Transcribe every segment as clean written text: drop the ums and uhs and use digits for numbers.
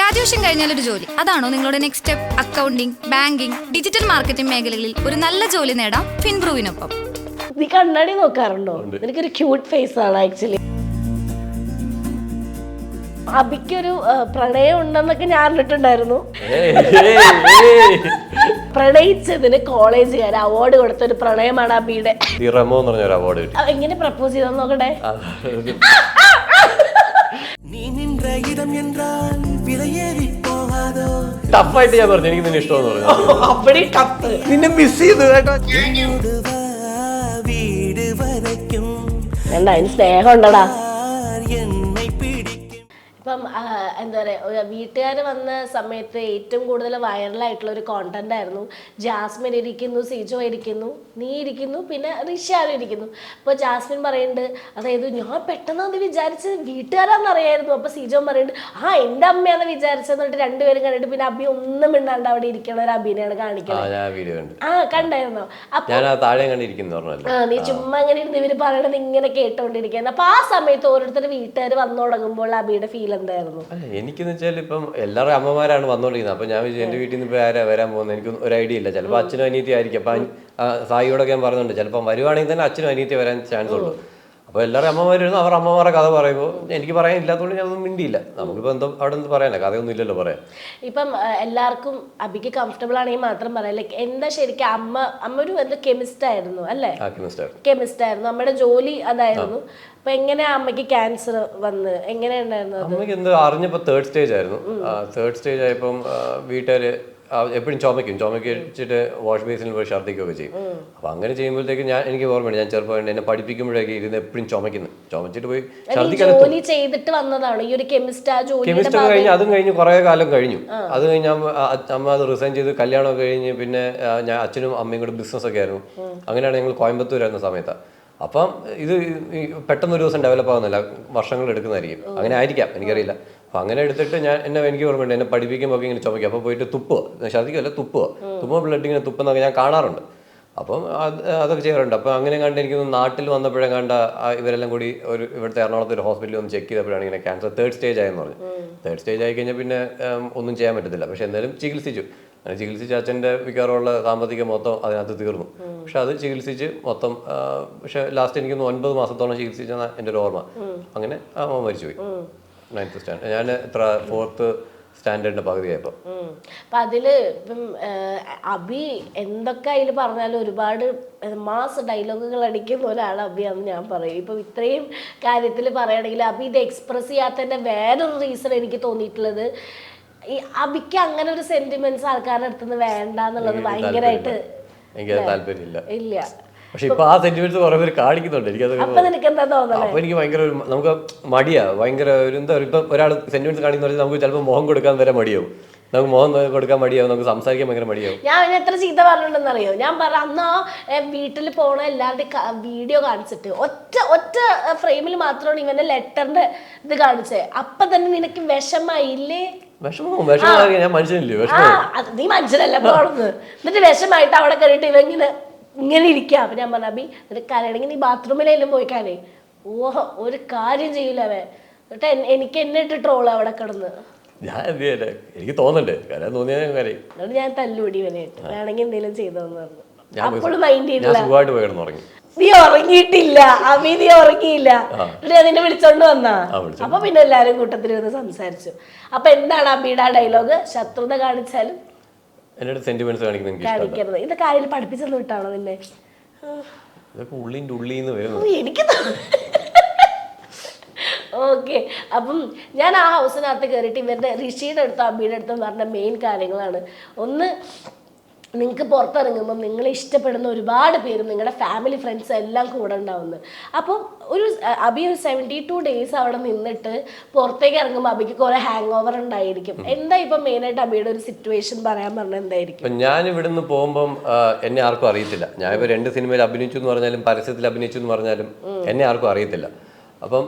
Graduation കഴിഞ്ഞാൽ ഒരു ജോലി, അതാണോ നിങ്ങളുടെ next step? Accounting, banking, digital marketing മേഖലകളിൽ ഒരു നല്ല ജോലി നേടാം ഫിൻബ്രൂവിനൊപ്പം. നീ കണ്ണാടി നോക്കാറുണ്ടോ? എനിക്കൊരു ക്യൂട്ട് ഫേസ് ആണ് ആക്ച്വലി. അബിക്കൊരു പ്രണയം ഉണ്ടെന്നൊക്കെ ഞാൻ അറിഞ്ഞിട്ടുണ്ടായിരുന്നു. പ്രണയിച്ചതിന് കോളേജുകാർ അവാർഡ് കൊടുത്ത ഒരു പ്രണയമാണ് അബിയുടെ. അവാർഡ് എങ്ങനെ പ്രപ്പോസ് ചെയ്തെന്ന് നോക്കട്ടെ. ടഫായിട്ട് ഞാൻ പറഞ്ഞു, എനിക്ക് നിന്നെ ഇഷ്ടമെന്ന് പറഞ്ഞു. അപ്പടി കത്ത് നിന്നെ മിസ് ചെയ്തു കേട്ടോ. എന്താ അതിന് സ്നേഹം ഉണ്ടടാ. ഇപ്പം എന്താ പറയുക, വീട്ടുകാർ വന്ന സമയത്ത് ഏറ്റവും കൂടുതൽ വൈറലായിട്ടുള്ള ഒരു കോണ്ടന്റ് ആയിരുന്നു ജാസ്മിൻ ഇരിക്കുന്നു, സിജോ ഇരിക്കുന്നു, നീ ഇരിക്കുന്നു, പിന്നെ റിഷാലും ഇരിക്കുന്നു. അപ്പോൾ ജാസ്മിൻ പറയുന്നുണ്ട്, അതായത് ഞാൻ പെട്ടെന്ന് അത് വിചാരിച്ച് വീട്ടുകാരാന്ന് അറിയായിരുന്നു. അപ്പോൾ സിജോ പറയുന്നുണ്ട്, എൻ്റെ അമ്മയാന്ന് വിചാരിച്ചെന്ന് പറഞ്ഞിട്ട് രണ്ടുപേരും കണ്ടിട്ട് പിന്നെ അബി ഒന്നും മിണ്ടാണ്ട് അവിടെ ഇരിക്കണ ഒരു അഭിനയാണ് കാണിക്കുന്നത്. കണ്ടായിരുന്നോ? നീ ചുമ്മാ ഇങ്ങനെ ഇരുന്ന് ഇവര് പറയണത് ഇങ്ങനെ കേട്ടോണ്ടിരിക്കുന്നത്. അപ്പൊ ആ സമയത്ത് ഓരോരുത്തർ വീട്ടുകാർ വന്നു തുടങ്ങുമ്പോൾ അബിയുടെ ഫീൽ എന്തായിരുന്നു? എനിക്കെന്ന് വെച്ചാൽ ഇപ്പം എല്ലാവരും അമ്മമാരാണ് വന്നുകൊണ്ടിരിക്കുന്നത്. അപ്പൊ ഞാൻ എന്റെ വീട്ടിൽ നിന്ന് ഇപ്പൊ ആരാ വരാൻ പോകുന്നത് എനിക്ക് ഒരു ഐഡിയ ഇല്ല. ചിലപ്പോൾ അച്ഛനും അനിയത്തി ആയിരിക്കും. അപ്പൊ സായിയോടൊക്കെ ഞാൻ പറയുന്നുണ്ട്, ചിലപ്പോൾ വരുവാണെങ്കിൽ തന്നെ അച്ഛനും അനിയത്തി വരാൻ ചാൻസ് ഉള്ളൂ. അപ്പോൾ എല്ലാവരും അമ്മമാരുന്നു, അവർ അമ്മമാരുടെ കഥ പറയുമ്പോൾ എനിക്ക് പറയാൻ ഇല്ലാത്തതുകൊണ്ട് ഞാനൊന്നും മിണ്ടിയില്ല. നമുക്കിപ്പോൾ എന്തോ അവിടെ നിന്ന് പറയാനല്ല, കഥയൊന്നും ഇല്ലല്ലോ പറയാൻ. ഇപ്പം എല്ലാവർക്കും അബിക്ക് കംഫർട്ടബിൾ ആണെങ്കിൽ മാത്രം പറയാം. ലൈക്ക് എന്താ ശരിക്കും അമ്മ ഒരു എന്താ കെമിസ്റ്റ് ആയിരുന്നു അല്ലേ? കെമിസ്റ്റ് ആയിരുന്നു, അമ്മയുടെ ജോലി അതായിരുന്നു. അപ്പൊ എങ്ങനെയാ അമ്മയ്ക്ക് ക്യാൻസർ വന്ന് എങ്ങനെയുണ്ടായിരുന്നു? അമ്മയ്ക്ക് എന്തോ അറിഞ്ഞപ്പോൾ തേർഡ് സ്റ്റേജ് ആയിരുന്നു. തേർഡ് സ്റ്റേജ് ആയപ്പം വീട്ടുകാര് എപ്പോഴും ചുമക്ക് വെച്ചിട്ട് വാഷ് ബേസിൽ പോയി ഛർദ്ദിക്കുകയൊക്കെ ചെയ്യും. അപ്പൊ അങ്ങനെ ചെയ്യുമ്പോഴത്തേക്ക് എനിക്ക് ഓർമ്മയുണ്ട്, ഞാൻ ചെറുപ്പം എന്നെ പഠിപ്പിക്കുമ്പോഴേക്ക് ഇരുന്ന് എപ്പോഴും ചുമച്ചിട്ട് പോയി ഛർദ്ദിക്കാൻ. കെമിസ്റ്റ് കഴിഞ്ഞ് അതും കഴിഞ്ഞ് കുറെ കാലം കഴിഞ്ഞു. അത് കഴിഞ്ഞ് അമ്മ അത് റിസൈൻ ചെയ്ത് കല്യാണമൊക്കെ കഴിഞ്ഞ് പിന്നെ ഞാൻ അച്ഛനും അമ്മയും കൂടെ ബിസിനസ് ഒക്കെ ആയിരുന്നു. അങ്ങനെയാണ് ഞങ്ങൾ കോയമ്പത്തൂരായിരുന്ന സമയത്താണ്. അപ്പം ഇത് പെട്ടെന്നൊരു ദിവസം ഡെവലപ്പ് ആവുന്നില്ല, വർഷങ്ങൾ എടുക്കുന്നതായിരിക്കും. അങ്ങനെ ആയിരിക്കാം, എനിക്കറിയില്ല. അപ്പം അങ്ങനെ എടുത്തിട്ട് എനിക്ക് ഓർമ്മയുണ്ട്, എന്നെ പഠിപ്പിക്കുമ്പോൾ ഇങ്ങനെ ചുമയ്ക്കും. അപ്പോൾ പോയിട്ട് തുപ്പുക, ഛർദ്ദിക്കുമല്ല തുപ്പുക ബ്ലഡ് ഇങ്ങനെ തുപ്പുന്നൊക്കെ ഞാൻ കാണാറുണ്ട്. അപ്പം അതൊക്കെ ചെയ്യാറുണ്ട്. അപ്പം അങ്ങനെ കണ്ട് എനിക്ക് നാട്ടിൽ വന്നപ്പോഴേ കണ്ട ഇവരെല്ലാം കൂടി ഇവിടുത്തെ എറണാകുളത്ത് ഒരു ഹോസ്പിറ്റലിൽ ഒന്ന് ചെക്ക് ചെയ്തപ്പോഴാണ് ഇങ്ങനെ ക്യാൻസർ തേർഡ് സ്റ്റേജ് ആയെന്ന് പറഞ്ഞു. തേർഡ് സ്റ്റേജ് ആയി കഴിഞ്ഞാൽ പിന്നെ ഒന്നും ചെയ്യാൻ പറ്റത്തില്ല. പക്ഷെ എന്തായാലും ചികിത്സിച്ചു. അച്ഛൻ്റെ മിക്കവാറുള്ള സാമ്പത്തികം മൊത്തം അതിനകത്ത് തീർന്നു. പക്ഷെ അത് ചികിത്സിച്ച് മൊത്തം, പക്ഷെ ലാസ്റ്റ് എനിക്കൊന്ന് 9 മാസത്തോളം ചികിത്സിച്ചെന്ന എൻ്റെ ഒരു ഓർമ്മ. അങ്ങനെ അമ്മ മരിച്ചുപോയി 9th സ്റ്റാൻഡേർഡ്. ഞാൻ 4th സ്റ്റാൻഡേർഡിന്റെ പകുതിയായപ്പോൾ. അപ്പൊ അതില് ഇപ്പം അബി എന്തൊക്കെ അതിൽ പറഞ്ഞാലും ഒരുപാട് മാസ് ഡയലോഗുകൾ അടിക്കുന്ന ഒരാൾ അബിയാന്ന് ഞാൻ പറയും. ഇപ്പം ഇത്രയും കാര്യത്തിൽ പറയുകയാണെങ്കിൽ അബി ഇത് എക്സ്പ്രസ് ചെയ്യാത്തതിന്റെ വേറൊരു റീസൺ എനിക്ക് തോന്നിയിട്ടുള്ളത്, ഈ അബിക്ക് അങ്ങനെ ഒരു സെന്റിമെന്റ്സ് ആൾക്കാരുടെ അടുത്തുനിന്ന് വേണ്ട എന്നുള്ളത് ഭയങ്കരമായിട്ട് എനിക്ക് താല്പര്യമില്ല. ഇല്ല. പക്ഷെ ഇപ്പൊ ആ സെന്റിമെന്റ്സ് കുറെ പേര് കാണിക്കുന്നുണ്ട്. അപ്പൊ എനിക്ക് ഭയങ്കര നമുക്ക് മടിയാ, ഭയങ്കര ഒരു എന്താ ഇപ്പൊ ഒരാൾ സെന്റിമെന്റ്സ് കാണിക്കുന്ന നമുക്ക് ചിലപ്പോൾ മുഖം കൊടുക്കാൻ വരെ മടിയാവും. നമുക്ക് മുഖം കൊടുക്കാൻ മടിയാവും, നമുക്ക് സംസാരിക്കാൻ ഭയങ്കര മടിയാവും. ഞാൻ എത്ര ചീത്ത പറഞ്ഞിട്ടുണ്ടെന്നറിയോ? ഞാൻ അന്ന് വീട്ടിൽ പോണ എല്ലാവരുടെയും വീഡിയോ കാണിച്ചിട്ട് ഒറ്റ ഫ്രെയിമിൽ മാത്രമാണ് ഇവന്റെ ലെറ്ററിന്റെ ഇത് കാണിച്ചേ. അപ്പൊ തന്നെ നിനക്ക് വിഷമായില്ലേ? ഞാൻ മനുഷ്യനില്ലേ? നീ മനുഷ്യനല്ല പോണെന്ന്. എന്നിട്ട് വിഷമായിട്ട് അവിടെ കയറിയിട്ട് ഇവ ഇങ്ങനെ ഇരിക്കുക. അപ്പൊ ഞാൻ പറഞ്ഞ അബി നിനക്ക് കരയണമെങ്കിൽ നീ ബാത്റൂമിലെല്ലാം പോയി കരേ. ഓഹോ, ഒരു കാര്യം ചെയ്യൂല അവൻ. എന്നിട്ട് എനിക്ക് എന്നെ ഇട്ട് ട്രോള് അവിടെ കിടന്ന്. ഞാൻ എന്ത് ചെയ്യല്ലേ, എനിക്ക് തോന്നണ്ടേ, കരയാൻ തോന്നിയാൽ എന്നിട്ട് ഞാൻ തല്ലുപിടി ഇവനായിട്ട് വേണമെങ്കിൽ എന്തെങ്കിലും ചെയ്തോന്ന് പറഞ്ഞു. അപ്പോഴും മൈൻഡ് ചെയ്തില്ല. നീ ഉറങ്ങിയിട്ടില്ല അബി, നീ ഉറങ്ങിയില്ല. എന്നിട്ട് അതിനെ വിളിച്ചോണ്ട് വന്നാ. അപ്പൊ പിന്നെ എല്ലാരും കൂട്ടത്തിൽ വന്ന് സംസാരിച്ചു. അപ്പൊ എന്താണ് അബിയുടെ ആ ഡയലോഗ്? ശത്രുത കാണിച്ചാലും കാണിക്കരുത്. ഇതൊക്കെ ആരെങ്കിലും പഠിപ്പിച്ചെന്ന് വിട്ടാണോ നിന്നെ? എനിക്ക് ഓക്കെ. അപ്പം ഞാൻ ആ ഹൗസിനകത്ത് കയറിയിട്ട് ഇവരുടെ ഋഷിയുടെ അടുത്തും അബിയുടെ അടുത്തും പറഞ്ഞ മെയിൻ കാര്യങ്ങളാണ്. ഒന്ന്, നിങ്ങൾക്ക് പുറത്തിറങ്ങുമ്പം നിങ്ങളെ ഇഷ്ടപ്പെടുന്ന ഒരുപാട് പേരും നിങ്ങളുടെ ഫാമിലി ഫ്രണ്ട്സ് എല്ലാം കൂടെ ഉണ്ടാവുന്നത്. അപ്പം അബി ഒരു 72 days അവിടെ നിന്നിട്ട് പുറത്തേക്ക് ഇറങ്ങുമ്പോൾ അബിക്ക് കുറെ ഹാങ് ഓവർ ഉണ്ടായിരിക്കും. എന്താ ഇപ്പം മെയിനായിട്ട് അബിയുടെ ഒരു സിറ്റുവേഷൻ പറയാൻ പറഞ്ഞാൽ എന്തായിരിക്കും? ഞാൻ ഇവിടുന്ന് പോകുമ്പം എന്നെ ആർക്കും അറിയത്തില്ല. ഞാൻ ഇപ്പോൾ 2 സിനിമയിൽ അഭിനയിച്ചു എന്ന് പറഞ്ഞാലും പരസ്യത്തിൽ അഭിനയിച്ചു എന്ന് പറഞ്ഞാലും എന്നെ ആർക്കും അറിയത്തില്ല. അപ്പം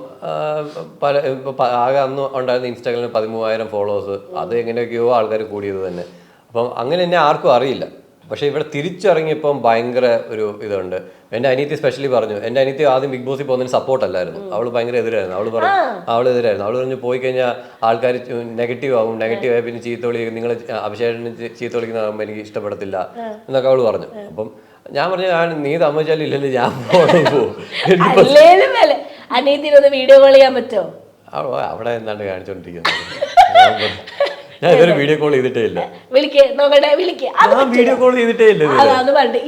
ആകെ അന്ന് ഉണ്ടായിരുന്ന ഇൻസ്റ്റാഗ്രാമിൽ 13,000 ഫോളോവേഴ്സ്. അത് എങ്ങനെയൊക്കെയോ ആൾക്കാർ കൂടിയത് തന്നെ. അപ്പം അങ്ങനെ എന്നെ ആർക്കും അറിയില്ല. പക്ഷേ ഇവിടെ തിരിച്ചിറങ്ങിയപ്പം ഭയങ്കര ഒരു ഇതുണ്ട്. എൻ്റെ അനിയത്തി സ്പെഷ്യലി പറഞ്ഞു, എൻ്റെ അനിയത്തി ആദ്യം ബിഗ് ബോസിൽ പോകുന്നതിന് സപ്പോർട്ട് അല്ലായിരുന്നു, അവൾ ഭയങ്കര എതിരായിരുന്നു. അവൾ എതിരായിരുന്നു. അവൾ പറഞ്ഞു പോയി കഴിഞ്ഞാൽ ആൾക്കാർ നെഗറ്റീവ് ആവും, നെഗറ്റീവ് ആയി പിന്നെ ചീത്ത വിളി, നിങ്ങൾ അഭിഷേകന് ചീത്ത വിളിക്കുന്നതാകുമ്പോൾ എനിക്ക് ഇഷ്ടപ്പെടത്തില്ല എന്നൊക്കെ അവൾ പറഞ്ഞു. അപ്പം ഞാൻ പറഞ്ഞു, നീ സമ്മതിച്ചാലും ഇല്ലല്ലോ ഞാൻ പോകും. അനിയത്തിനൊന്ന് വീഡിയോ കോൾ ചെയ്യാൻ പറ്റുമോ? അവിടെ എന്താണ്ട് കാണിച്ചോണ്ടിരിക്കുന്നത്. ഞാൻ ഇതൊരു വീഡിയോ കോൾ ചെയ്തിട്ടേ ഇല്ല. വീഡിയോ കോൾ ചെയ്തിട്ടേ ഇല്ല.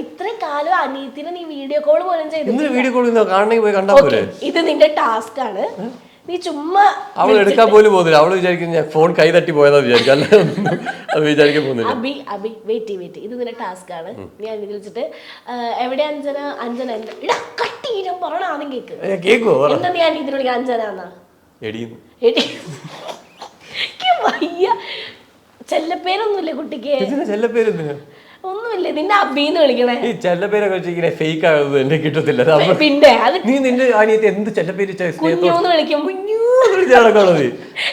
ഇത്രയും കാലം അനിയത്തിന് നീ വീഡിയോ കോൾ പോലും ചെയ്തു. വീഡിയോ കോൾ കാണണമെങ്കിൽ പോയി കണ്ടാ പോലെ. ഇത് നിന്റെ ടാസ്ക് ആണ്. നീ ചുമ്മാ അവൾ എടുക്കാൻ പോലും പോകുന്നില്ല. അവള് വിചാരിക്കും ഞാൻ ഫോൺ കൈ തട്ടി പോയതാ വിചാരിക്കും, അല്ല അത് വിചാരിക്കാൻ പോകുന്നില്ല. അബി വെയിറ്റ് ഇത് നിന്റെ ടാസ്ക് ആണ്. നീ അനി വിളിച്ചിട്ട് എവിടെ അഞ്ജന കട്ടീരം പറഞ്ഞ ആദ്യം കേൾക്കുവോ? എന്താ നീ അനിയത്തിന് വിളിക്കാം അഞ്ജന വയ്യ. ചെല്ലപ്പേരൊന്നുമില്ലേ കുട്ടിക്ക്? ഒന്നുമില്ല. നിന്നെ അബീന്ന് വിളിക്കണേ. ഈ ചെല്ലപ്പേരൊക്കെ വെച്ചിങ്ങനെ ഫേക്ക് ആകുന്നത് എന്നെ കിട്ടത്തില്ല. പിന്നെ അത് നീ നിന്റെ അനിയത്തെ എന്ത് ചെല്ലപ്പേര് കുഞ്ഞൂന്ന് വിളിക്കും.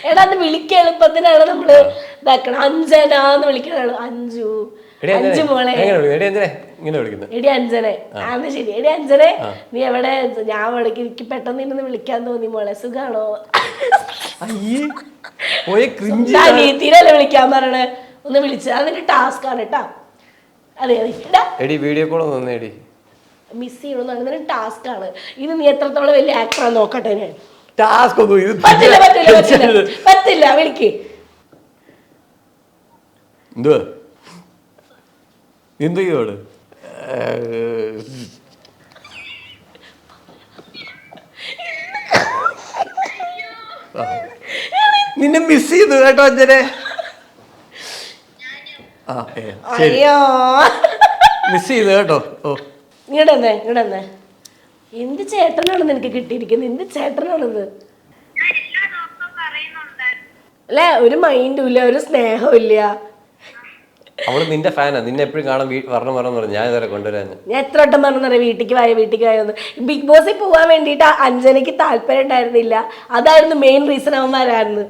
എടാ അത് വിളിക്കാൻ എളുപ്പത്തിനാണ് നമ്മള് ഇതാക്കണം. അഞ്ജനാന്ന് വിളിക്കണ. അഞ്ചു മോളെ എടി അഞ്ജനെ. അത് ശരി. എടി അഞ്ജനെ നീ എവിടെ? ഞാൻ വിളിക്കും. എനിക്ക് പെട്ടെന്ന് നിന്നെ വിളിക്കാൻ തോന്നി മോളെ. സുഖാണോ? അനിയത്തിനല്ലേ വിളിക്കാൻ പറയണേ. ഒന്ന് വിളിച്ച അതിന്റെ ടാസ്ക് ആണ് കേട്ടാ. അതെ വീഡിയോ കോൾ ഒന്നേടി മിസ് ചെയ്യണമെന്ന് അങ്ങനെ ടാസ്ക് ആണ് ഇത്. നീ എത്രത്തോളം വലിയ ആക്ടറാന്ന് നോക്കട്ടെ ഞാൻ. പറ്റില്ല വിളിക്ക്. എന്തൊക്കെയോട് നിന്നെ മിസ് ചെയ്തു കേട്ടോ അഞ്ജനെ. മിസ് ചെയ്തു കേട്ടോ. ഇങ്ങടന്നെ എന്ത് ചേട്ടനാണ് നിനക്ക് കിട്ടിയിരിക്കുന്നത്? എന്ത് ചേട്ടനാണിത്? അല്ലെ ഒരു മൈൻഡും ഇല്ല, ഒരു സ്നേഹവും ഇല്ല. അവള് നിന്റെ ഫാനാ, നിന്നെ എപ്പോഴും കാണാൻ പറഞ്ഞു. ഞാൻ ഇതുവരെ കൊണ്ടുവരാൻ ഞാൻ എത്ര വട്ടം പറഞ്ഞറിയാം വീട്ടിക്ക് വായൊന്ന്. ബിഗ് ബോസിൽ പോവാൻ വേണ്ടിയിട്ട് അഞ്ജനയ്ക്ക് താല്പര്യം ഉണ്ടായിരുന്നില്ല. അതായിരുന്നു മെയിൻ റീസൺ അവൻ വരായിരുന്നു.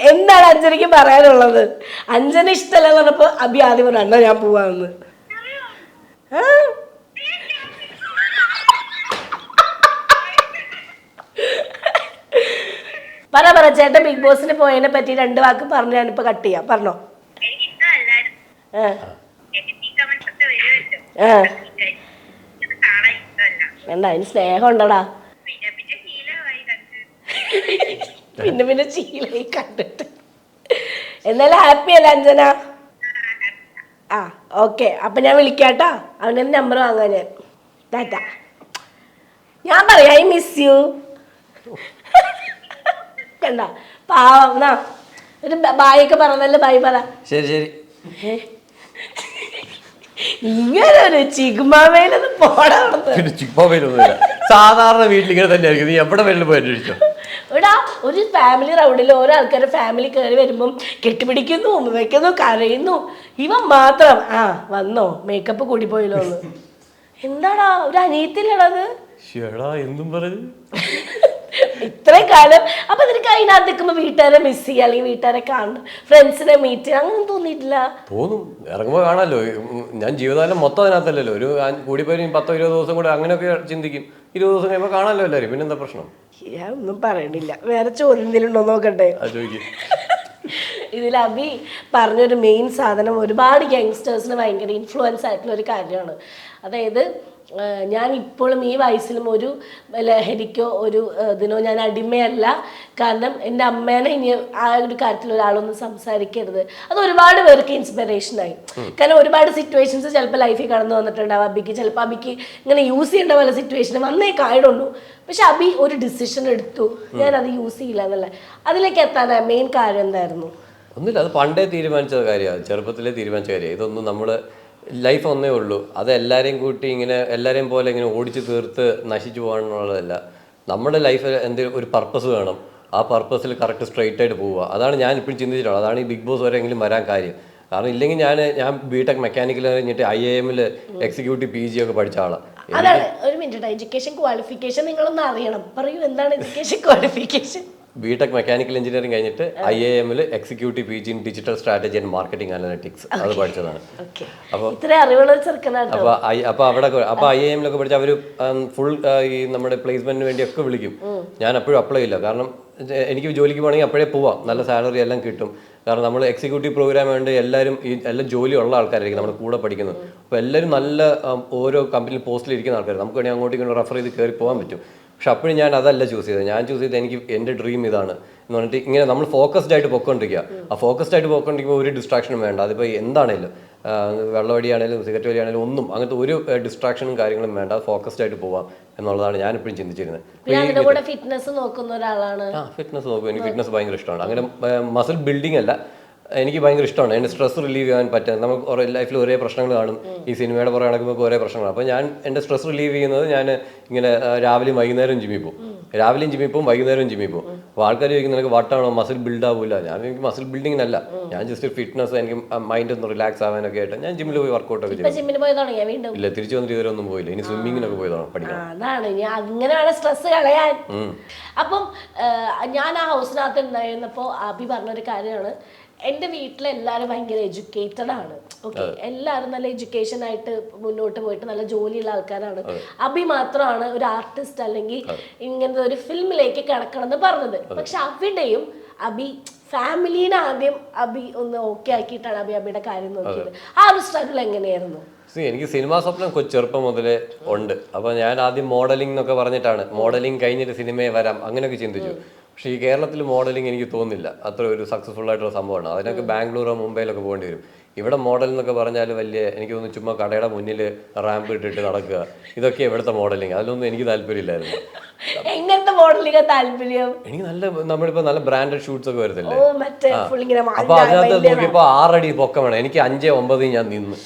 എന്താണ് അഞ്ജനയ്ക്ക് പറയാനുള്ളത്? അഞ്ജന ഇഷ്ടമല്ലെന്ന് പറഞ്ഞപ്പോ അബി ആദ്യം പറഞ്ഞു അണ്ണാ ഞാൻ പോവാന്ന്. പറ ചേട്ടൻ ബിഗ് ബോസിന് പോയതിനെ പറ്റി 2 വാക്ക് പറഞ്ഞു. ഞാനിപ്പോ കട്ട് ചെയ്യാം. പറഞ്ഞോ. വേണ്ട, അതിന് സ്നേഹം ഉണ്ടടാ. പിന്നെ ശീലമായി കണ്ടിട്ട്. എന്നാലും ഹാപ്പി അല്ല അഞ്ജന? ആ ഓക്കെ. അപ്പൊ ഞാൻ വിളിക്കാട്ടാ. അവൻ്റെ നമ്പർ വാങ്ങാൻ ഞാൻ. ടാറ്റ. ഞാൻ പറയാം ഐ മിസ് യു. കണ്ട പാവം. ഒരു ബായൊക്കെ പറഞ്ഞല്ലോ. ബൈ പറ. ശരി. ഇങ്ങനെ ഒരു ചിഗ്മയിലൊന്നും പോടാ. സാധാരണ വീട്ടിൽ ഇങ്ങനെ തന്നെ ആയിരിക്കും. നീ എവിടെ വേണമെങ്കിലും പോയി അന്വേഷിച്ചോ. എടാ ഒരു ഫാമിലി റൗണ്ടിൽ ഓരോ ആൾക്കാരുടെ ഫാമിലി കയറി വരുമ്പം കെട്ടിപ്പിടിക്കുന്നു, വെക്കുന്നു, കരയുന്നു. ഇവൻ മാത്രം വന്നോ മേക്കപ്പ് കൂടിപ്പോയല്ലോ എന്ന്. എന്താടാ ഒരു അനിയത്തില്ലടത്? എന്തും പറഞ്ഞു ഇത്രയും കാലം. അപ്പൊ നിനക്ക് അതിനകത്ത് നിൽക്കുമ്പോ വീട്ടുകാരെ മിസ് ചെയ്യുക, അല്ലെങ്കിൽ വീട്ടുകാരെ കാണും, ഫ്രണ്ട്സിനെ മീറ്റ് ചെയ്യുക, അങ്ങനെ തോന്നിയിട്ടില്ല? തോന്നും. ഇറങ്ങുമ്പോ കാണാമല്ലോ. ഞാൻ ജീവിതകാലം മൊത്തം അതിനകത്തല്ലല്ലോ. ഒരു കൂടിപ്പോയി 10-20 ദിവസം കൂടെ അങ്ങനെയൊക്കെ ചിന്തിക്കും. 20 ദിവസം കഴിയുമ്പോൾ കാണാമല്ലോ എല്ലാവരും. പിന്നെന്താ പ്രശ്നം? ഞാൻ ഒന്നും പറയണില്ല. വേറെ ചോദ്യം എന്തെങ്കിലും ഉണ്ടോ നോക്കട്ടെ. ഇതിൽ അബി പറഞ്ഞൊരു മെയിൻ സാധനം ഒരുപാട് യങ്സ്റ്റേഴ്സിന് ഭയങ്കര ഇൻഫ്ലുവൻസ് ആയിട്ടുള്ള ഒരു കാര്യമാണ്. അതായത് ഞാൻ ഇപ്പോഴും ഈ വയസ്സിലും ഒരു ലഹരിക്കോ ഒരു ഇതിനോ ഞാൻ അടിമയല്ല. കാരണം എൻ്റെ അമ്മേനെ ഇനി ആ ഒരു കാര്യത്തിൽ ഒരാളൊന്നും സംസാരിക്കരുത്. അത് ഒരുപാട് പേർക്ക് ഇൻസ്പിറേഷനായി. കാരണം ഒരുപാട് സിറ്റുവേഷൻസ് ചിലപ്പോൾ ലൈഫിൽ കടന്നു വന്നിട്ടുണ്ടാവും അബിക്ക്. ചിലപ്പോൾ അബിക്ക് ഇങ്ങനെ യൂസ് ചെയ്യേണ്ട പല സിറ്റുവേഷനും വന്നേ കായിടുള്ളൂ. പക്ഷെ അബി ഒരു ഡിസിഷൻ എടുത്തു, ഞാൻ അത് യൂസ് ചെയ്യില്ല എന്നല്ല. അതിലേക്ക് എത്താൻ മെയിൻ കാര്യം എന്തായിരുന്നു? ഒന്നുമില്ല, അത് പണ്ടേ തീരുമാനിച്ച കാര്യമാണ്. ചെറുപ്പത്തിലേ തീരുമാനിച്ച കാര്യമാണ്. ഇതൊന്നും നമ്മൾ ലൈഫ് ഒന്നേ ഉള്ളൂ. അത് എല്ലാവരെയും കൂട്ടി ഇങ്ങനെ എല്ലാവരെയും പോലെ ഇങ്ങനെ ഓടിച്ച് തീർത്ത് നശിച്ചു പോകാനുള്ളതല്ല. നമ്മുടെ ലൈഫിൽ എന്തെങ്കിലും ഒരു പർപ്പസ് വേണം. ആ പർപ്പസിൽ കറക്റ്റ് സ്ട്രെയിറ്റ് ആയിട്ട് പോവുക. അതാണ് ഞാൻ ഇപ്പോഴും ചിന്തിച്ചിട്ടുള്ളത്. അതാണ് ഈ ബിഗ് ബോസ് വരെയെങ്കിലും വരാൻ കാര്യം. കാരണം ഇല്ലെങ്കിൽ ഞാൻ ബിടെക് മെക്കാനിക്കൽ കഴിഞ്ഞിട്ട് IIM-ൽ എക്സിക്യൂട്ടീവ് PG ഒക്കെ പഠിച്ച ആളാണ്. അതാണ് ഒരു മിനിറ്റ്. എഡ്യൂക്കേഷൻ ക്വാളിഫിക്കേഷൻ നിങ്ങളൊന്ന് അറിയണം. പറയൂ, എന്താണ് education qualification? BTech mechanical engineering കഴിഞ്ഞിട്ട് IIM-ൽ executive PG in digital strategy and marketing analytics അത് പഠിച്ചതാണ്. അപ്പോൾ ഇത്ര അറിവുള്ള ചെറുക്കനാട്ടോ. അപ്പോൾ അവിടെ IIM-ലൊക്കെ പഠിച്ച അവർ ഫുൾ ഈ നമ്മുടെ പ്ലേസ്മെന്റിന് വേണ്ടിയൊക്കെ വിളിക്കും. ഞാൻ അപ്പോഴും അപ്ലൈ ചെയ്യില്ല, കാരണം എനിക്ക് ജോലിക്ക് പോകണമെങ്കിൽ അപ്പോഴേ പോവാം, നല്ല സാലറി എല്ലാം കിട്ടും. കാരണം നമ്മൾ എക്സിക്യൂട്ടീവ് പ്രോഗ്രാം വേണ്ടി എല്ലാം ജോലിയുള്ള ആൾക്കാരായിരിക്കും നമ്മുടെ കൂടെ പഠിക്കുന്നത്. അപ്പോൾ എല്ലാവരും നല്ല ഓരോ കമ്പനിയിൽ പോസ്റ്റിൽ ഇരിക്കുന്ന ആൾക്കാർ, നമുക്ക് വേണമെങ്കിൽ അങ്ങോട്ടും ഇങ്ങോട്ട് റെഫർ ചെയ്ത് കയറി പോകാൻ പറ്റും. പക്ഷെ അപ്പോഴും ഞാൻ അതല്ല ചൂസ് ചെയ്തത്. ഞാൻ ചൂസ് ചെയ്തത് എനിക്ക് എൻ്റെ ഡ്രീം ഇതാണ് എന്ന് പറഞ്ഞിട്ട് ഇങ്ങനെ നമ്മൾ ഫോക്കസ്ഡ് ആയിട്ട് പൊയ്ക്കൊണ്ടിരിക്കുക. ആ ഫോക്കസ്ഡ് ആയിട്ട് പൊയ്ക്കൊണ്ടിരിക്കുമ്പോൾ ഒരു ഡിസ്ട്രാക്ഷനും വേണ്ട. അതിപ്പോൾ എന്താണേലും വെള്ളവടിയാണേലും സിഗരറ്റ് വലിയാണേലും ഒന്നും അങ്ങനത്തെ ഒരു ഡിസ്ട്രാക്ഷനും കാര്യങ്ങളും വേണ്ട. ഫോക്കസ്ഡ് ആയിട്ട് പോവാം എന്നുള്ളതാണ് ഞാൻ എപ്പോഴും ചിന്തിച്ചിരുന്നത്. ഫിറ്റ്നസ് നോക്കുന്ന ഒരാളാണ്. ഫിറ്റ്നസ് നോക്കും. എനിക്ക് ഫിറ്റ്നസ് ഭയങ്കര ഇഷ്ടമാണ്. അങ്ങനെ മസിൽ ബിൽഡിംഗ് അല്ല, എനിക്ക് ഭയങ്കര ഇഷ്ടമാണ്. എൻ്റെ സ്ട്രെസ് റിലീവ് ചെയ്യാൻ പറ്റുക. നമുക്ക് ലൈഫിൽ ഒരേ പ്രശ്നങ്ങൾ കാണും. ഈ സിനിമയുടെ പുറകെ നടക്കുമ്പോൾ ഒരേ പ്രശ്നങ്ങൾ. അപ്പോൾ ഞാൻ എൻ്റെ സ്ട്രെസ് റിലീവ് ചെയ്യുന്നത് ഞാൻ ഇങ്ങനെ രാവിലെയും വൈകുന്നേരവും ജിമ്മിൽ പോകും. രാവിലെയും ജിമ്മിൽ പോകും, വൈകുന്നേരവും ജിമ്മിൽ പോകും. അപ്പോൾ ആൾക്കാർ ചോദിക്കും നിനക്ക് വട്ടാണോ, മസിൽ ബിൽഡ് ആവില്ല. എനിക്ക് മസിൽ ബിൽഡിങ്ങിനല്ല, ഞാൻ ജസ്റ്റ് ഫിറ്റ്നസ്, എനിക്ക് മൈൻഡ് ഒന്ന് റിലാക്സ് ആവാനൊക്കെ ആയിട്ട് ഞാൻ ജിമ്മിൽ പോയി വർക്കൗട്ട് ഒക്കെ ചെയ്യും. ഇല്ല, തിരിച്ചു വന്നിട്ട് ഇതുവരെ ഒന്നും പോയില്ല. ഇനി സ്വിമ്മിങ്ങിനൊക്കെ പോയതാണ് പഠിക്കണം. അങ്ങനെയാണ് സ്ട്രെസ് കളയാൻ. അപ്പം ഞാൻ ആ ഹൗസിനകത്ത് ഉണ്ടായിരുന്നപ്പോൾ അഭി പറഞ്ഞൊരു കാര്യമാണ്, എൻ്റെ വീട്ടിലെല്ലാവരും ഭയങ്കര എഡ്യൂക്കേറ്റഡ് ആണ്. ഓക്കെ, എല്ലാവരും നല്ല എഡ്യൂക്കേഷൻ ആയിട്ട് മുന്നോട്ട് പോയിട്ട് നല്ല ജോലിയുള്ള ആൾക്കാരാണ്. അഭി മാത്രമാണ് ഒരു ആർട്ടിസ്റ്റ് അല്ലെങ്കിൽ ഇങ്ങനത്തെ ഒരു ഫിലിമിലേക്ക് കിടക്കണം എന്ന് പറഞ്ഞത്. പക്ഷെ അവിടെയും അഭി ഫാമിലീനെ ആദ്യം അഭി ഒന്ന് ഓക്കെ ആക്കിയിട്ടാണ് അഭിയുടെ കാര്യം നോക്കിയത്. ആ ഒരു സ്ട്രഗിൾ എങ്ങനെയായിരുന്നു? എനിക്ക് സിനിമാ സ്വപ്നം ചെറുപ്പം മുതലേ ഉണ്ട്. അപ്പോൾ ഞാൻ ആദ്യം മോഡലിംഗ് എന്നൊക്കെ പറഞ്ഞിട്ടാണ്, മോഡലിംഗ് കഴിഞ്ഞിട്ട് സിനിമയെ വരാം അങ്ങനെയൊക്കെ ചിന്തിച്ചു. പക്ഷേ ഈ കേരളത്തിൽ മോഡലിംഗ് എനിക്ക് തോന്നുന്നില്ല അത്ര ഒരു സക്സസ്ഫുൾ ആയിട്ടുള്ള സംഭവമാണ്. അതിനൊക്കെ ബാംഗ്ലൂരോ മുംബൈയിലൊക്കെ പോകേണ്ടി വരും. ഇവിടെ മോഡൽ എന്നൊക്കെ പറഞ്ഞാൽ വലിയ, എനിക്ക് തോന്നുന്നു ചുമ്മാ കടയുടെ മുന്നിൽ റാമ്പ് ഇട്ടിട്ട് നടക്കുക, ഇതൊക്കെ ഇവിടുത്തെ മോഡലിംഗ്. അതിലൊന്നും എനിക്ക് താല്പര്യമില്ലായിരുന്നു. എങ്ങനത്തെ മോഡലിംഗ് താല്പര്യം? എനിക്ക് നമ്മളിപ്പോ നല്ല ബ്രാൻഡഡ് ഷൂട്ട്സ് ഒക്കെ വരുന്നില്ലേ, അപ്പൊ അതിനകത്ത് നോക്കിയപ്പോ 6 അടി പൊക്കം വേണം. എനിക്ക് 5'9" ഞാൻ നിന്ന്.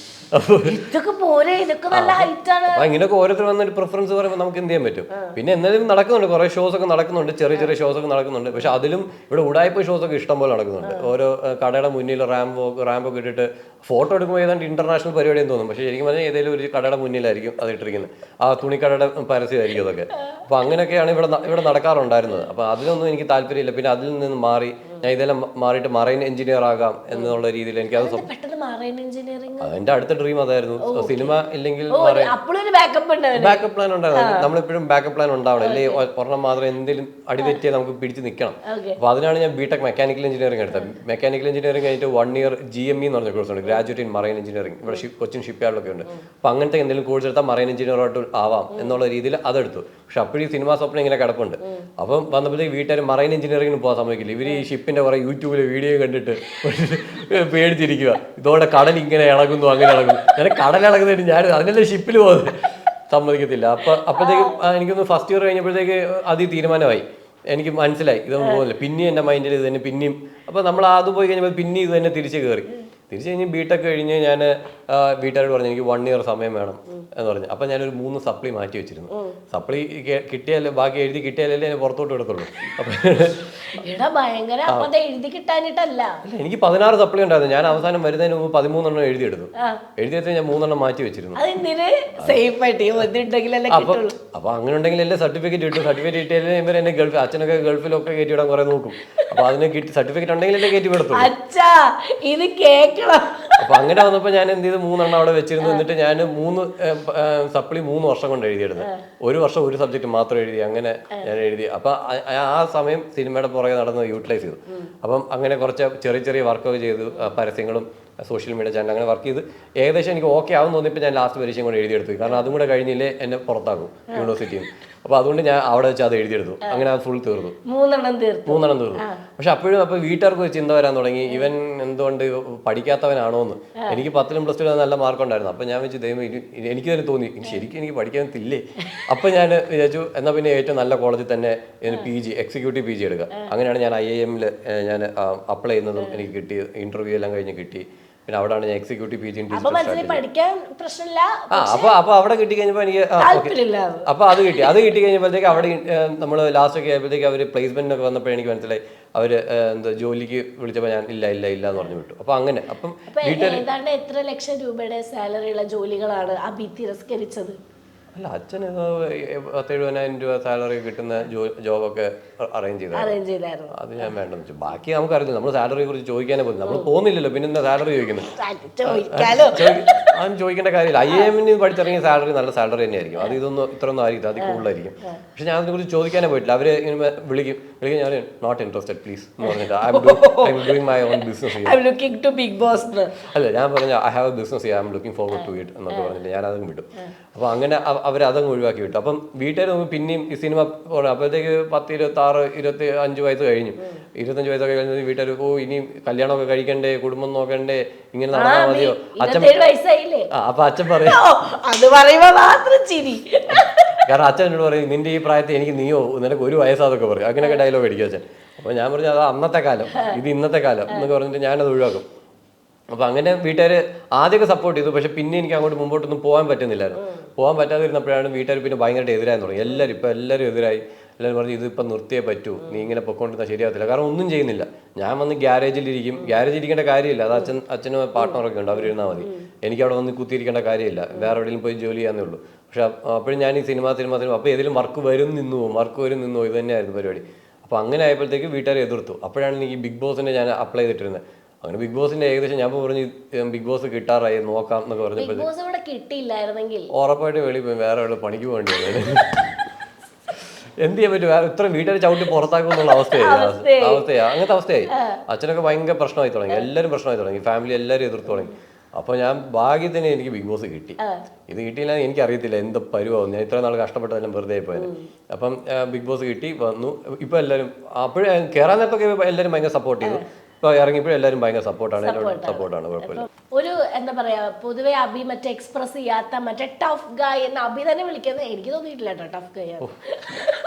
ഇങ്ങനെയൊക്കെ ഓരോരുത്തർ വന്നൊരു പ്രിഫറൻസ് പറയുമ്പോൾ നമുക്ക് എന്ത് ചെയ്യാൻ പറ്റും. പിന്നെ എന്നാലും നടക്കുന്നുണ്ട്, കുറെ ഷോസ് ഒക്കെ നടക്കുന്നുണ്ട്, ചെറിയ ചെറിയ ഷോസ് ഒക്കെ നടക്കുന്നുണ്ട്. പക്ഷെ അതിലും ഇവിടെ ഉടായ്പ ഷോസ് ഒക്കെ ഇഷ്ടം പോലെ നടക്കുന്നുണ്ട്. ഓരോ കടയുടെ മുന്നിൽ റാമ്പൊക്കെ ഇട്ടിട്ട് ഫോട്ടോ എടുക്കുമ്പോൾ ഏതാണ്ട് ഇന്റർനാഷണൽ പരിപാടിയെന്ന് തോന്നും. പക്ഷെ ശരിക്കും പറഞ്ഞാൽ ഏതെങ്കിലും ഒരു കടയുടെ മുന്നിലായിരിക്കും അത് ഇട്ടിരിക്കുന്നത്. ആ തുണിക്കടയുടെ പരസ്യമായിരിക്കും അതൊക്കെ. അപ്പൊ അങ്ങനെയൊക്കെയാണ് ഇവിടെ നടക്കാറുണ്ടായിരുന്നത്. അപ്പൊ അതിലൊന്നും എനിക്ക് താല്പര്യമില്ല. പിന്നെ അതിൽ നിന്ന് മാറി ഞാൻ ഇതെല്ലാം മാറിയിട്ട് മറൈൻ എഞ്ചിനീയർ ആകാം എന്നുള്ള രീതിയിൽ എനിക്ക് അത് എന്റെ അടുത്ത ഡ്രീം അതായിരുന്നു. സിനിമ ഇല്ലെങ്കിൽ ബാക്കപ്പ് പ്ലാൻ ഉണ്ടായിരുന്നു. നമ്മളെപ്പോഴും ബാക്കപ്പ് പ്ലാൻ ഉണ്ടാവണം, അല്ലേ ഒരെണ്ണം മാത്രം എന്തെങ്കിലും അടിതെറ്റിയാൽ നമുക്ക് പിടിച്ച് നിൽക്കണം. അപ്പൊ അതിനാണ് ഞാൻ ബിടെക് മെക്കാനിക്കൽ എഞ്ചിനീയറിംഗ് എടുത്തത്. മെക്കാനിക്കൽ എഞ്ചിനീയറിംഗ് കഴിഞ്ഞിട്ട് 1 year GME എന്ന് പറഞ്ഞ കോഴ്സ് ഉണ്ട്, ഗ്രാജുവേറ്റ് ഇൻ മറൈൻ എഞ്ചിനീയറിംഗ്. ഇവിടെ കൊച്ചിൻ ഷിപ്പ് യാർഡിലൊക്കെ ഉണ്ട്. അപ്പൊ അങ്ങനത്തെ എന്തെങ്കിലും കോഴ്സ് എടുത്താൽ മറൈൻ എഞ്ചിനീയറായിട്ട് ആവാം എന്നുള്ള രീതിയിൽ അതെടുത്തു. പക്ഷെ അപ്പോഴും സിനിമാ സ്വപ്നം ഇങ്ങനെ കിടപ്പുണ്ട്. അപ്പം വന്നപ്പോഴത്തേക്ക് വീട്ടുകാർ മറൈൻ എഞ്ചിനീയറിംഗിന് പോകാൻ സമ്മതിക്കില്ല. ഇവർ ഈ ഷിപ്പിന്റെ കുറെ യൂട്യൂബിലെ വീഡിയോ കണ്ടിട്ട് പേടിച്ചിരിക്കുക. ഇതോടെ കടൽ ഇങ്ങനെ ഇളകുന്നു അങ്ങനെ ഇളകുന്നു. ഞാൻ കടൽ ഇളകുന്നതായിട്ട് ഞാൻ അതിനല്ലേ ഷിപ്പിൽ പോകുന്നത്, സമ്മതിക്കത്തില്ല. അപ്പോഴത്തേക്കും എനിക്കൊന്ന് ഫസ്റ്റ് ഇയർ കഴിഞ്ഞപ്പോഴത്തേക്ക് അത് തീരുമാനമായി. എനിക്ക് മനസ്സിലായി ഇതൊന്നും പോകുന്നില്ല. പിന്നെയും എൻ്റെ മൈൻഡിൽ ഇത് തന്നെ പിന്നെയും. അപ്പോൾ നമ്മൾ അത് പോയി കഴിഞ്ഞപ്പോൾ പിന്നെയും ഇത് തന്നെ തിരിച്ച് കയറി. തിരിച്ച് കഴിഞ്ഞ് ബിടെക് കഴിഞ്ഞ് ഞാൻ വീട്ടുകാരോട് പറഞ്ഞു എനിക്ക് 1 year സമയം വേണം എന്ന് പറഞ്ഞു. അപ്പം ഞാനൊരു 3 സപ്ലി മാറ്റി വെച്ചിരുന്നു. സപ്ലി കിട്ടിയാലേ ബാക്കി എഴുതി കിട്ടിയാലല്ലേ ഞാൻ പുറത്തോട്ട് എടുത്തുള്ളൂ. എനിക്ക് 16 സപ്ലി ഉണ്ടായിരുന്നു. ഞാൻ അവസാനം വരുന്നതിന് മുമ്പ് 13 എഴുതിയെടുത്തു. എഴുതിയെടുത്ത് ഞാൻ 3 മാറ്റി വെച്ചിരുന്നു. അപ്പൊ അങ്ങനെ ഉണ്ടെങ്കിലല്ലേ സർട്ടിഫിക്കറ്റ് കിട്ടും. സർട്ടിഫിക്കറ്റ് കിട്ടിയാലേ ഇവർ എന്നെ അച്ഛനൊക്കെ ഗൾഫിലൊക്കെ കയറ്റി വിടാൻ കുറെ നോക്കും. അപ്പൊ അതിന് സർട്ടിഫിക്കറ്റ് ഉണ്ടെങ്കിലല്ലേ കയറ്റി വിടത്തുള്ളൂ. അപ്പൊ അങ്ങനെ വന്നപ്പോ ഞാൻ എന്ത് ചെയ്ത് 3 അവിടെ വെച്ചിരുന്നു. എന്നിട്ട് ഞാൻ 3 സപ്ലി 3 വർഷം കൊണ്ട് എഴുതിയെടുത്ത്. 1 വർഷം 1 സബ്ജക്ട് മാത്രം എഴുതി. അങ്ങനെ ഞാൻ എഴുതി. അപ്പൊ ആ സമയം സിനിമയുടെ പുറകെ നടന്ന് യൂട്ടിലൈസ് ചെയ്തു. അപ്പം അങ്ങനെ കുറച്ച് ചെറിയ ചെറിയ വർക്കൊക്കെ ചെയ്തു, പരസ്യങ്ങളും സോഷ്യൽ മീഡിയ ചാനൽ അങ്ങനെ വർക്ക് ചെയ്ത് ഏകദേശം എനിക്ക് ഓക്കെ ആവും തോന്നിയപ്പോൾ ഞാൻ ലാസ്റ്റ് പരീക്ഷയും കൂടെ എഴുതിയെടുത്തു. കാരണം അതും കൂടെ കഴിഞ്ഞില്ലേ എന്നെ പുറത്താക്കും യൂണിവേഴ്സിറ്റിയിൽ. അപ്പോൾ അതുകൊണ്ട് ഞാൻ അവിടെ വെച്ച് അത് എഴുതിയെടുത്തു. അങ്ങനെ അത് ഫുൾ തീർന്നു. 3 തീർന്നു. പക്ഷെ അപ്പോഴും അപ്പോൾ വീട്ടുകാർക്ക് ഒരു ചിന്ത വരാൻ തുടങ്ങി, ഇവൻ എന്തുകൊണ്ട് പഠിക്കാത്തവനാണോ എന്ന്. എനിക്ക് 10ലും പ്ലസ് 2 നല്ല മാർക്ക് ഉണ്ടായിരുന്നു. അപ്പം ഞാൻ വെച്ച് ദൈവം എനിക്ക് തന്നെ തോന്നി ശരിക്കും എനിക്ക് പഠിക്കാനില്ലേ. അപ്പം ഞാൻ വിചാരിച്ചു എന്നാൽ പിന്നെ ഏറ്റവും നല്ല കോളേജിൽ തന്നെ PG എക്സിക്യൂട്ടീവ് PG എടുക്കുക. അങ്ങനെയാണ് ഞാൻ IIM-ൽ ഞാൻ അപ്ലൈ ചെയ്യുന്നതും എനിക്ക് കിട്ടി. ഇന്റർവ്യൂ എല്ലാം കഴിഞ്ഞ് കിട്ടി. പിന്നെ അവിടെയാണ് ഞാൻ എക്സിക്യൂട്ടീവ് PG ഇൻ ഡിജിറ്റൽ അപ്പൊ അവിടെ കിട്ടി കഴിഞ്ഞപ്പോൾ എനിക്ക് അപ്പൊ അത് കിട്ടി കഴിഞ്ഞപ്പോഴത്തേക്ക് അവിടെ നമ്മൾ ലാസ്റ്റ് ഒക്കെ ആയപ്പോഴത്തേക്ക് അവർ പ്ലേസ്മെന്റിനൊക്കെ വന്നപ്പോൾ എനിക്ക് മനസ്സിലായി അവര് എന്താ ജോലിക്ക് വിളിച്ചപ്പോൾ ഞാൻ ഇല്ല എന്ന് പറഞ്ഞു വിട്ടു. അപ്പൊ അങ്ങനെ അപ്പം എത്ര ലക്ഷം രൂപയുടെ സാലറി ഉള്ള ജോലികളാണ് അഭി തിരസ്കരിച്ചത്? അല്ല അച്ഛന് 70,000 രൂപ സാലറി കിട്ടുന്ന ജോബൊക്കെ അറേഞ്ച് ചെയ്തായിരുന്നു. അത് ഞാൻ വേണ്ടെന്ന് വെച്ചു. ബാക്കി നമുക്കറിയില്ല, നമ്മൾ സാലറിയെ കുറിച്ച് ചോദിക്കാനേ പോകുന്നു, നമ്മൾ പോകുന്നില്ലല്ലോ, പിന്നെ എന്താ സാലറി ചോദിക്കുന്നത്? അതൊന്നും ചോദിക്കേണ്ട കാര്യമില്ല. IIM പഠിച്ചിറങ്ങിയ സാലറി നല്ല സാലറി തന്നെയായിരിക്കും. അത് ഇത്രയൊന്നും ആയിരിക്കും, അതിൽ കൂടുതലായിരിക്കും. പക്ഷെ ഞാൻ അതിനെ കുറിച്ച് ചോദിക്കാനേ പോയിട്ടില്ല. അവര് ഇങ്ങനെ വിളിക്കും, ഞാൻ നോട്ട് ഇൻട്രസ്റ്റഡ് പ്ലീസ് എന്ന് പറഞ്ഞിട്ട് I'm doing my own business. അല്ല, ഞാൻ പറഞ്ഞു I have a business, I'm looking forward to it എന്നൊക്കെ പറഞ്ഞിട്ട് ഞാൻ അതും വിട്ടു. അപ്പോൾ അങ്ങനെ അവരതങ്ങ് ഒഴിവാക്കി വിട്ടു. അപ്പം വീട്ടുകാർ പിന്നെയും ഈ സിനിമ അപ്പോഴത്തേക്ക് 10, 26, 25 വയസ്സ് കഴിഞ്ഞു. 25 വയസ്സൊക്കെ കഴിഞ്ഞ് വീട്ടുകാർ ഇനിയും കല്യാണമൊക്കെ കഴിക്കണ്ടേ, കുടുംബം നോക്കണ്ടേ, ഇങ്ങനെ നടന്നാൽ മതിയോ? അപ്പൊ അച്ഛൻ പറയും, കാരണം അച്ഛൻ എന്നോട് പറയും നിന്റെ ഈ പ്രായത്തിൽ എനിക്ക് നീയോ നിനക്ക് 1 വയസ്സാതൊക്കെ പറയും. അങ്ങനെയൊക്കെ ഡയലോഗ് അടിക്കും അച്ഛൻ. അപ്പൊ ഞാൻ പറഞ്ഞു അത് അന്നത്തെ കാലം, ഇത് ഇന്നത്തെ കാലം എന്നൊക്കെ പറഞ്ഞിട്ട് ഞാനത് ഒഴിവാക്കും. അപ്പോൾ അങ്ങനെ വീട്ടുകാർ ആദ്യമൊക്കെ സപ്പോർട്ട് ചെയ്തു. പക്ഷെ പിന്നെ എനിക്ക് അങ്ങോട്ട് മുമ്പോട്ടൊന്നും പോകാൻ പറ്റുന്നില്ലായിരുന്നു. പോകാൻ പറ്റാതിരുന്നപ്പോഴാണ് വീട്ടുകാർ പിന്നെ ഭയങ്കരമായിട്ട് എതിരായെന്ന് തുടങ്ങി. എല്ലാവരും എതിരായി. എല്ലാവരും പറഞ്ഞു ഇതിപ്പോൾ നിർത്തിയേ പറ്റൂ, നീ ഇങ്ങനെ പൊക്കോണ്ടിരുന്നാൽ ശരിയാകത്തില്ല. കാരണം ഒന്നും ചെയ്യുന്നില്ല. ഞാൻ വന്ന് ഗ്യാരേജിൽ ഇരിക്കേണ്ട കാര്യമില്ല. അത് അച്ഛനും പാർട്ട്ണറൊക്കെ ഉണ്ട്, അവരിരുന്നാൽ മതി. എനിക്ക് അവിടെ വന്ന് കുത്തിയിരിക്കേണ്ട കാര്യമില്ല, വേറെ എവിടെയെങ്കിലും പോയി ജോലി ചെയ്യാന്നേ ഉള്ളൂ. പക്ഷെ അപ്പോഴും ഞാൻ ഈ സിനിമ അപ്പോൾ ഏതെങ്കിലും വർക്ക് വരും നിന്നു ഇത് തന്നെയായിരുന്നു പരിപാടി. അപ്പോൾ അങ്ങനെ ആയപ്പോഴത്തേക്ക് വീട്ടുകാർ എതിർത്തു. അപ്പോഴാണ് എനിക്ക് ബിഗ് ബോസിൻ്റെ ഞാൻ അപ്ലൈ ചെയ്തിട്ടിരുന്നത്. അങ്ങനെ ബിഗ് ബോസിന്റെ ഏകദേശം ഞാൻ പറഞ്ഞു ബിഗ് ബോസ് കിട്ടാറായി, നോക്കാം എന്നൊക്കെ പറഞ്ഞപ്പോഴത്തേക്ക് ഉറപ്പായിട്ട് വെളിയിൽ പോയി വേറെ എവിടെ പണിക്ക് പോകേണ്ടി വന്നു. എന്ത് ചെയ്യാൻ പറ്റും? വേറെ ഇത്ര വീട്ടുകാർ ചവിട്ടി പുറത്താക്കുന്നുള്ള അവസ്ഥയായി. അങ്ങനത്തെ അവസ്ഥയായി. അച്ഛനൊക്കെ ഭയങ്കര പ്രശ്നമായി തുടങ്ങി, എല്ലാവരും പ്രശ്നമായി തുടങ്ങി, ഫാമിലി എല്ലാവരും എതിർത്ത് തുടങ്ങി. അപ്പോൾ ഞാൻ ഭാഗ്യത്തിന് എനിക്ക് ബിഗ് ബോസ് കിട്ടി. ഇത് കിട്ടിയില്ല എനിക്കറിയത്തില്ല എന്ത് പരുവാകും. ഞാൻ ഇത്ര നാൾ കഷ്ടപ്പെട്ടതെല്ലാം വെറുതെ ആയിപ്പോയത്. അപ്പം ബിഗ് ബോസ് കിട്ടി വന്നു. ഇപ്പം എല്ലാവരും അപ്പോഴും കയറാൻ നേരത്തൊക്കെ എല്ലാവരും ഭയങ്കര സപ്പോർട്ട് ചെയ്തു. ഇപ്പോൾ ഇറങ്ങിയപ്പോഴും എല്ലാവരും ഭയങ്കര സപ്പോർട്ടാണ്, കുഴപ്പമില്ല. ഒരു എന്താ പറയാ, പൊതുവെ അബി മറ്റേ എക്സ്പ്രസ് ചെയ്യാത്ത മറ്റേ ടഫ് ഗായ് എന്ന് അബി തന്നെ വിളിക്കുന്നത് എനിക്ക് തോന്നിയിട്ടില്ല കേട്ടോ, ടഫ് ഗായ്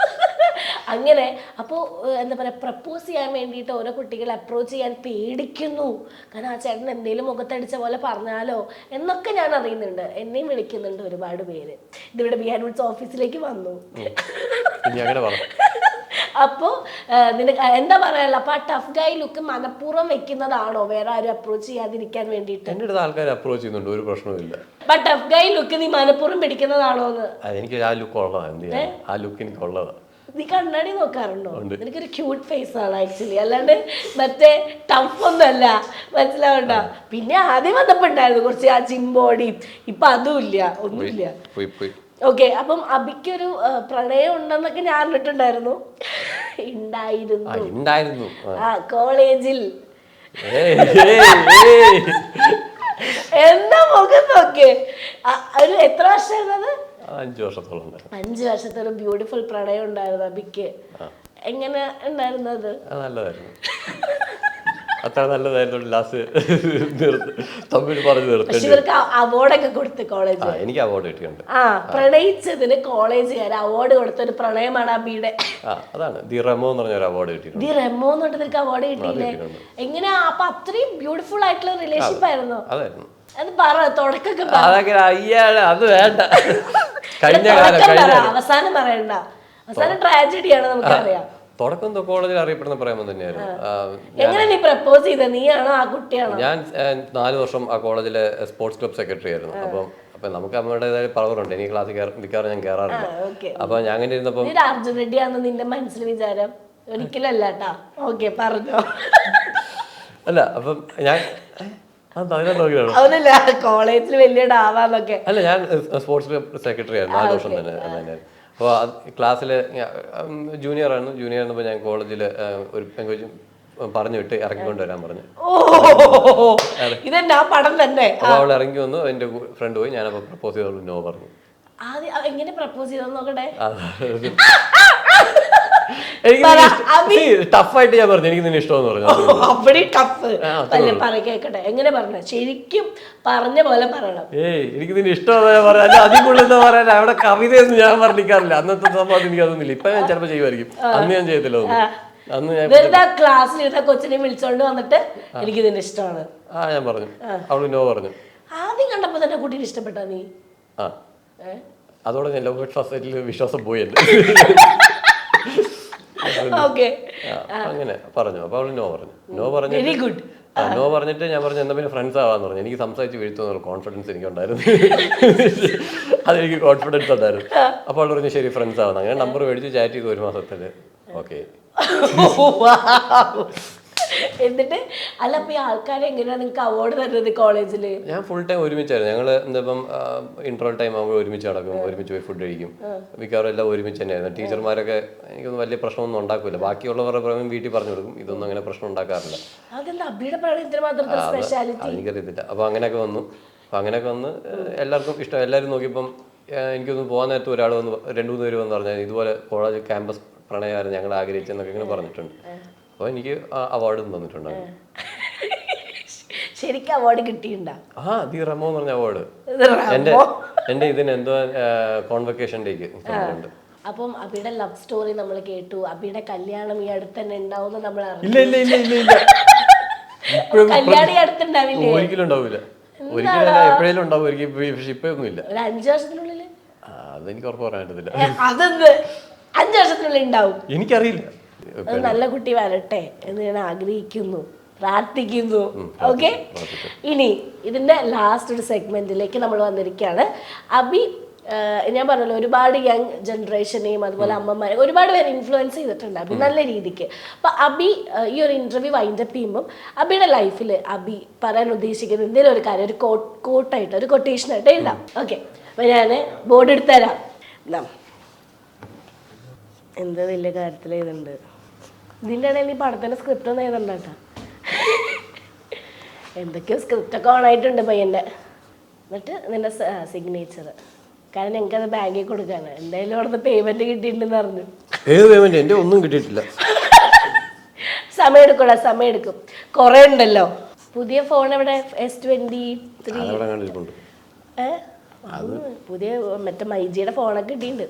അങ്ങനെ. അപ്പോൾ എന്താ പറയാ, പ്രപ്പോസ് ചെയ്യാൻ വേണ്ടിയിട്ട് ഓരോ കുട്ടികൾ അപ്രോച്ച് ചെയ്യാൻ പേടിക്കുന്നു. കാരണം ആ ചേട്ടൻ എന്തെങ്കിലും മുഖത്തടിച്ച പോലെ പറഞ്ഞാലോ എന്നൊക്കെ ഞാൻ അറിയുന്നുണ്ട്. എന്നെയും വിളിക്കുന്നുണ്ട് ഒരുപാട് പേര്. ഇതിവിടെ ബിഹാൻവുഡ്സ് ഓഫീസിലേക്ക് വന്നു. അപ്പോൾ നിനക്ക് എന്താ പറയാനുള്ള? അപ്പൊ ആ ടഫ് ഗായ് ലുക്ക് മനഃപൂർവ്വം വെക്കുന്നതാണോ വേറെ ആരും അപ്രോച്ച് ചെയ്യാതിരിക്കാൻ വേണ്ടിയിട്ട്? എന്റെ അടുത്ത് ആൾക്കാർ അപ്രോച്ച് ചെയ്യുന്നുണ്ട്, ഒരു പ്രശ്നമില്ല. അപ്പൊ ടഫ് ഗായ് ലുക്ക് നീ മനഃപൂർവ്വം പിടിക്കുന്നതാണോ എന്ന്? എനിക്ക് ആ ലുക്ക് ഉള്ളതാണ്, ആ ലുക്ക് എനിക്ക് ഉള്ളതാണ്. നീ കണ്ണാടി നോക്കാറുണ്ടോ? എനിക്കൊരു ക്യൂട്ട് ഫേസ് ആണ് ആക്ച്വലി, അല്ലാണ്ട് മറ്റേ ടഫ് ഒന്നുമല്ല, മനസ്സിലാവണ്ട. പിന്നെ ആദ്യം വന്നപ്പോ ഉണ്ടായിരുന്നു കുറച്ച് ആ ജിം ബോഡി, ഇപ്പൊ അതും ഇല്ല, ഒന്നുമില്ല. ഓക്കെ, അപ്പം അബിക്കൊരു പ്രണയം ഉണ്ടെന്നൊക്കെ ഞാൻ അറിഞ്ഞിട്ടുണ്ടായിരുന്നു. ഉണ്ടായിരുന്നു ആ കോളേജിൽ. എന്താ മുഖം നോക്കേ. ഒരു എത്ര വർഷമായിരുന്നത്? 5 വർഷത്തോളം. 5 വർഷത്തെ ഒരു ബ്യൂട്ടിഫുൾ പ്രണയം ഉണ്ടായിരുന്നു അബിക്ക്. എങ്ങനെ ഉണ്ടായിരുന്നത്? നല്ലതായിരുന്നു, അത്ര നല്ലതായിരുന്നു. ലാസ്റ്റ് തമ്മിൽ പറഞ്ഞു നിർത്തി. ഇവർക്ക് അവാർഡൊക്കെ കൊടുത്ത് കോളേജ്. എനിക്ക് അവാർഡ് കിട്ടിയിട്ടുണ്ട്. പ്രണയിച്ചതിന് കോളേജുകാർ അവാർഡ് കൊടുത്ത ഒരു പ്രണയമാണ് അബിയുടെ. അതാണ് ദി റെമോ എന്ന് പറഞ്ഞ ഒരു അവാർഡ് കിട്ടിയിട്ടുണ്ട്. ദി റെമോ എന്ന് പറഞ്ഞ നിനക്ക് അവാർഡ് കിട്ടിയില്ലേ? എങ്ങനെയാ? അപ്പൊ അത്രയും ബ്യൂട്ടിഫുൾ ആയിട്ടുള്ള റിലേഷൻഷിപ്പ് ആയിരുന്നു. അതായിരുന്നു. അത് പറ, തുടക്കൊക്കെ അത് വേണ്ട, കഴിഞ്ഞ കാലം. അവസാനം പറയണ്ട, അവസാനം ട്രാജഡിയാണ് നമുക്കറിയാം. തുടക്കം കോളേജിൽ അറിയപ്പെടുന്ന പ്രേമം തന്നെയായിരുന്നു. എങ്ങനെ നീ പ്രപ്പോസ് ചെയ്ത? നീയാണോ ആ കുട്ടിയാണോ? ഞാൻ 4 വർഷം ആ കോളേജിലെ സ്പോർട്സ് ക്ലബ് സെക്രട്ടറി ആയിരുന്നു. അപ്പം നമുക്ക് നമ്മുടേതായ പവറുണ്ട്. എനിക്ക് ക്ലാസ്സിൽ മിക്കവാറും ഞാൻ കയറാറുണ്ട്. അപ്പൊ ഞാൻ അങ്ങനെ ഇരുന്നപ്പോ അർജുൻ റെഡ്ഡിയാണെന്ന് നിന്റെ മനസ്സിൽ വിചാരം? ഒരിക്കലും അല്ല കേട്ടാ. ഓക്കെ, പറഞ്ഞോ. അല്ല, അപ്പം ഞാൻ കോളേജിൽ വലിയ ഡാവാന്നൊക്കെ. അല്ല, ഞാൻ സ്പോർട്സ് ക്ലബ് സെക്രട്ടറി ആയിരുന്നു 4 വർഷം തന്നെ. അപ്പോൾ ക്ലാസ്സിൽ ജൂനിയർ ആയിരുന്നപ്പോൾ ഞാൻ കോളേജിൽ ഒരു പെൺകൊച്ച് പറഞ്ഞു വിട്ട് ഇറങ്ങിക്കൊണ്ട് വരാൻ പറഞ്ഞു. ഇതെന്നാ പടം തന്നെ. അപ്പോൾ അവൾ ഇറങ്ങി വന്നു, എൻ്റെ ഫ്രണ്ട് പോയി. ഞാനപ്പോൾ പ്രപ്പോസ് ചെയ്തോളൂ, നോ പറഞ്ഞു. എങ്ങനെ പ്രപ്പോസ് ചെയ്തോ നോക്കട്ടെ. ടഫായിട്ട് ഞാൻ പറഞ്ഞു എനിക്ക് നിന്നെ ഇഷ്ടമെന്ന് പറഞ്ഞു. എങ്ങനെ പറഞ്ഞ? ശരിക്കും പറഞ്ഞ പോലെ പറയണം. എനിക്ക് നിന്നെ ഇഷ്ടമെന്ന് പറയാൻ അതിൽ കൂടുതൽ പറയാൻ അവിടെ കവിതയൊന്നും ഞാൻ വർണ്ണിക്കാറില്ല. അന്നത്തെ സംഭവം എനിക്ക് അതൊന്നുമില്ല. ഇപ്പൊ ഞാൻ ചിലപ്പോൾ ചെയ്യുമായിരിക്കും, അന്ന് ഞാൻ ചെയ്യത്തില്ല. അന്ന് ഞാൻ ക്ലാസ്സിലിരുന്ന കൊച്ചിനെ വിളിച്ചോണ്ട് വന്നിട്ട് എനിക്ക് നിന്നെ ഇഷ്ടമാണ് ഞാൻ പറഞ്ഞു. അവള് നോ പറഞ്ഞു. ആദ്യം കണ്ടപ്പോ തന്നെ കുട്ടീനെ ഇഷ്ടപ്പെട്ടാ നീ? അതോടെ ഞാൻ ലവ് അറ്റ് ഫസ്റ്റ് സൈറ്റിൽ വിശ്വാസം പോയല്ലേ. അങ്ങനെ പറഞ്ഞു. അപ്പൊ അവള് നോ പറഞ്ഞു. Very good. നോ പറഞ്ഞിട്ട് ഞാൻ പറഞ്ഞു എന്താ പിന്നെ ഫ്രണ്ട്സ് ആവാന്ന് പറഞ്ഞു. എനിക്ക് സംസാരിച്ച് വീഴ്ത്തുന്നുള്ള കോൺഫിഡൻസ് എനിക്കുണ്ടായിരുന്നു. അതെനിക്ക് കോൺഫിഡൻസ് ഉണ്ടായിരുന്നു. അപ്പോൾ അവൾ പറഞ്ഞു ശരി ഫ്രണ്ട്സ് ആവുന്നു. അങ്ങനെ നമ്പർ മേടിച്ച് ചാറ്റ് ചെയ്തു 1 മാസത്തിൽ. ഓക്കെ. എന്നിട്ട് അല്ല അപ്പൊ ഈ ആൾക്കാരെ എങ്ങനെയാ നിങ്ങൾക്ക് അവാർഡ് തരുന്നത് കോളേജില്? ഞാൻ ഫുൾ ടൈം ഒരുമിച്ചായിരുന്നു. ഞങ്ങൾ എന്താ ഇന്റർവൽ ടൈം ആകുമ്പോൾ ഒരുമിച്ച് നടക്കും, ഒരുമിച്ച് പോയി ഫുഡ് കഴിക്കും. മിക്കവാറും എല്ലാം ഒരുമിച്ച് തന്നെയായിരുന്നു. ടീച്ചർമാരൊക്കെ എനിക്കൊന്നും വലിയ പ്രശ്നമൊന്നും ഉണ്ടാക്കില്ല. ബാക്കിയുള്ളവരുടെ പ്രശ്നം വീട്ടിൽ പറഞ്ഞു കൊടുക്കും. ഇതൊന്നും അങ്ങനെ പ്രശ്നം ഉണ്ടാക്കാറില്ല. എനിക്കറിയത്തില്ല. അപ്പോൾ അങ്ങനെയൊക്കെ വന്നു. എല്ലാവർക്കും ഇഷ്ടം. എല്ലാവരും നോക്കിയപ്പം എനിക്കൊന്ന് പോകാൻ നേരത്ത് ഒരാൾ വന്ന് 2-3 പേര് വന്ന് പറഞ്ഞാൽ ഇതുപോലെ കോളേജ് ക്യാമ്പസ് പ്രണയമായിരുന്നു ഞങ്ങൾ ആഗ്രഹിച്ചെന്നൊക്കെ ഇങ്ങനെ പറഞ്ഞിട്ടുണ്ട്. അപ്പോൾ എനിക്ക് അവാർഡും തന്നിട്ടുണ്ട്. ശരിക്കും അവാർഡ് കിട്ടിയിട്ടുണ്ടോ? ദി റെമോ എന്ന് പറഞ്ഞ അവാർഡ് എൻ്റെ ഇതിന് എന്തോ കോൺവെക്കേഷൻ ഡേക്ക് തന്നിട്ടുണ്ട്. അപ്പം അബിയുടെ ലവ് സ്റ്റോറി നമ്മൾ കേട്ടു. അബിയുടെ കല്യാണം ഈ അടുത്ത് തന്നെ ഉണ്ടാവും നമ്മൾ അറിഞ്ഞു. ഇല്ല കല്യാണം ഈ അടുത്തുണ്ടാവില്ലേ? ഒരിക്കലും ഉണ്ടാവില്ല. ഒരിക്കലും എപ്പോഴേലും ഉണ്ടാവും. പക്ഷെ ഇപ്പൊ ഒന്നുമില്ല. ഒരു 5 വർഷത്തിനുള്ളിൽ അതെനിക്ക് ഉറപ്പ് പറയാൻ പറ്റത്തില്ല. അതെന്ത് 5 വർഷത്തിനുള്ളിൽ ഉണ്ടാവും? എനിക്കറിയില്ല. നല്ല കുട്ടി വരട്ടെ എന്ന് ഞാൻ ആഗ്രഹിക്കുന്നു, പ്രാർത്ഥിക്കുന്നു. ഓക്കെ, ഇനി ഇതിന്റെ ലാസ്റ്റ് ഒരു സെഗ്മെന്റിലേക്ക് നമ്മൾ വന്നിരിക്കുകയാണ്. അബി ഞാൻ പറഞ്ഞല്ലോ ഒരുപാട് യങ് ജനറേഷനെയും അതുപോലെ അമ്മമാരെ ഒരുപാട് പേര് ഇൻഫ്ലുവൻസ് ചെയ്തിട്ടുണ്ട് അബി നല്ല രീതിക്ക്. അപ്പൊ അബി ഈ ഒരു ഇന്റർവ്യൂ വൈൻഡപ്പ് ചെയ്യുമ്പോൾ അബിയുടെ ലൈഫിൽ അബി പറയാൻ ഉദ്ദേശിക്കുന്ന എന്തെങ്കിലും ഒരു കാര്യം ഒരു കോട്ടായിട്ട് ഒരു കൊട്ടേഷനായിട്ട് എഴുതാം. ഓക്കെ, അപ്പൊ ഞാൻ ബോർഡ് എടുത്തു തരാം. എന്ത് വലിയ കാര്യത്തിൽ എഴുതുന്നുണ്ട്. ഇതിൻ്റെ ഇടയിൽ ഈ പടത്തിൻ്റെ സ്ക്രിപ്റ്റ് ഒന്നും എഴുതണ്ട കേട്ടോ. എന്തൊക്കെയോ സ്ക്രിപ്റ്റൊക്കെ ഓണായിട്ടുണ്ട് പയ്യൻ്റെ. എന്നിട്ട് നിൻ്റെ സിഗ്നേച്ചർ. കാരണം ഞങ്ങൾക്കത് ബാങ്കിൽ കൊടുക്കാണ്. എന്തായാലും അവിടുത്തെ പേയ്മെൻറ്റ് കിട്ടിയിട്ടുണ്ടെന്ന് പറഞ്ഞു. ഏത് പേയ്മെന്റ്? എൻ്റെ ഒന്നും കിട്ടിയിട്ടില്ല. സമയം എടുക്കും. കുറേ ഉണ്ടല്ലോ. പുതിയ ഫോൺ എവിടെ? S23. പുതിയ മറ്റേ മൈജിയുടെ ഫോണൊക്കെ കിട്ടിയിട്ടുണ്ട്.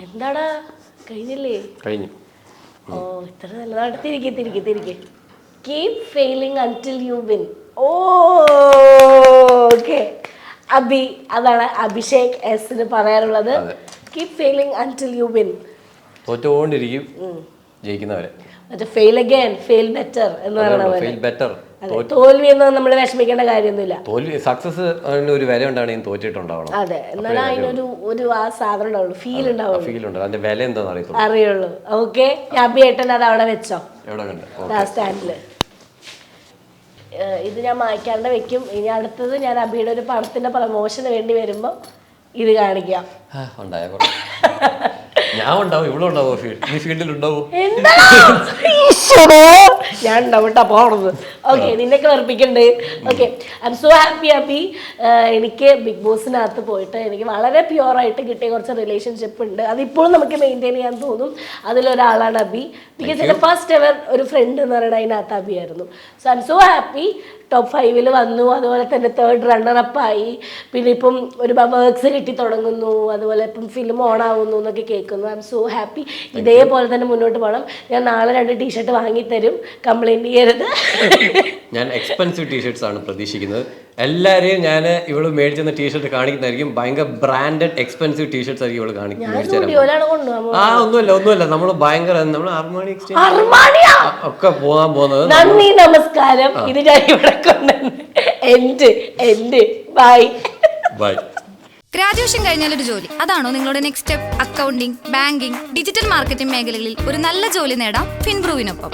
എന്താടാ കഴിഞ്ഞില്ലേ? കഴിഞ്ഞു. ഓ ഇത്ര നല്ലതായിട്ട് തിരികെ keep failing until you win. Okay, Abhi അതാണ് അഭിഷേക് എസിന് പറയാനുള്ളത്. Keep failing until you win. തോറ്റുകൊണ്ടിരിക്കും ജയിക്കുന്നവരെ. മറ്റേ ഫെയിൽ അഗൈൻ ഫെയിൽ ബെറ്റർ എന്ന് പറയുന്നത്. തോൽവി എന്ന് നമ്മൾ വിഷമിക്കേണ്ട കാര്യമൊന്നുമില്ല. തോൽവി സക്സസ് ഒരു വില ഉണ്ടാണെങ്കിൽ തോറ്റിട്ടുണ്ടാവണം. അതെ, എന്നാലും അതിനൊരു ആ സാധനം ഉണ്ടാവുള്ളൂ, ഫീൽ ഉണ്ടാവുള്ളൂ, അതിന്റെ വില എന്താണെന്ന് അറിയുള്ളൂ. ഓക്കെ, അബി ഏട്ടൻ അത് അവിടെ വെച്ചോ സ്റ്റാൻഡില്. ഇത് ഞാൻ മായ്ക്കാണ്ട് വെക്കും. ഇനി അടുത്തത് ഞാൻ അബിയുടെ ഒരു പടത്തിന്റെ പ്രമോഷന് വേണ്ടി വരുമ്പോ ഇത് കാണിക്കാം. ഞാൻ ഉണ്ടാവും, ഇവിടെ ഉണ്ടാവോ? ഈ ഫീൽഡിൽ ഉണ്ടാവോ? ഞാൻ ഉണ്ടാവും കേട്ടോ പോണത്. ഓക്കെ, നിന്നെയൊക്കെ വെറുപ്പിക്കണ്ട്. Okay, I'm so happy Abhi. എനിക്ക് ബിഗ് ബോസിനകത്ത് പോയിട്ട് എനിക്ക് വളരെ പ്യുവറായിട്ട് കിട്ടിയ കുറച്ച് റിലേഷൻഷിപ്പ് ഉണ്ട്. അതിപ്പോഴും നമുക്ക് മെയിൻറ്റെയിൻ ചെയ്യാൻ തോന്നും. അതിലൊരാളാണ് അബി. ബിക്കോസ് എൻ്റെ ഫസ്റ്റ് എവർ ഒരു ഫ്രണ്ട് എന്ന് പറയുന്നത് അതിനകത്ത് അബി ആയിരുന്നു. So I M so happy. Top 5 വന്നു. അതുപോലെ തന്നെ 3rd റണ്ണറപ്പായി. പിന്നെ ഇപ്പം ഒരുപാട് വർക്ക്സ് കിട്ടി തുടങ്ങുന്നു. അതുപോലെ ഇപ്പം ഫിലിം ഓണാവുന്നു എന്നൊക്കെ കേൾക്കുന്നു. I M so happy. ഇതേപോലെ തന്നെ മുന്നോട്ട് പോകണം. ഞാൻ നാളെ 2 ടീഷർട്ട് വാങ്ങിത്തരും, കംപ്ലൈൻറ്റ് ചെയ്യരുത്. ഞാൻ എക്സ്പെൻസീവ് ടീഷർട്സ് ആണ് പ്രതീക്ഷിക്കുന്നത്. എല്ലാവരെയും ഞാൻ ഇവള് മേടിച്ചെന്ന ടീഷർട്ട് കാണിക്കുന്നതായിരിക്കും ഭയങ്കര ബ്രാൻഡഡ് എക്സ്പെൻസീവ് ടീഷർട്സ് ആയിരിക്കും ഇവള് കാണിക്കുന്നത്. ഒന്നുമല്ല, നമ്മൾ ഭയങ്കര നമ്മൾ അർമാണി ഒക്കെ പോകാൻ പോകുന്നത്. നന്ദി, നമസ്കാരം. ഇത് ഞാൻ ഇവിടെ കൊണ്ടുവന്ന് ബൈ. ഗ്രാജുവേഷൻ കഴിഞ്ഞാൽ ഒരു ജോലി, അതാണോ നിങ്ങളുടെ next step? Accounting, banking, digital marketing മേഖലകളിൽ ഒരു നല്ല ജോലി നേടാം ഫിൻബ്രൂവിനൊപ്പം.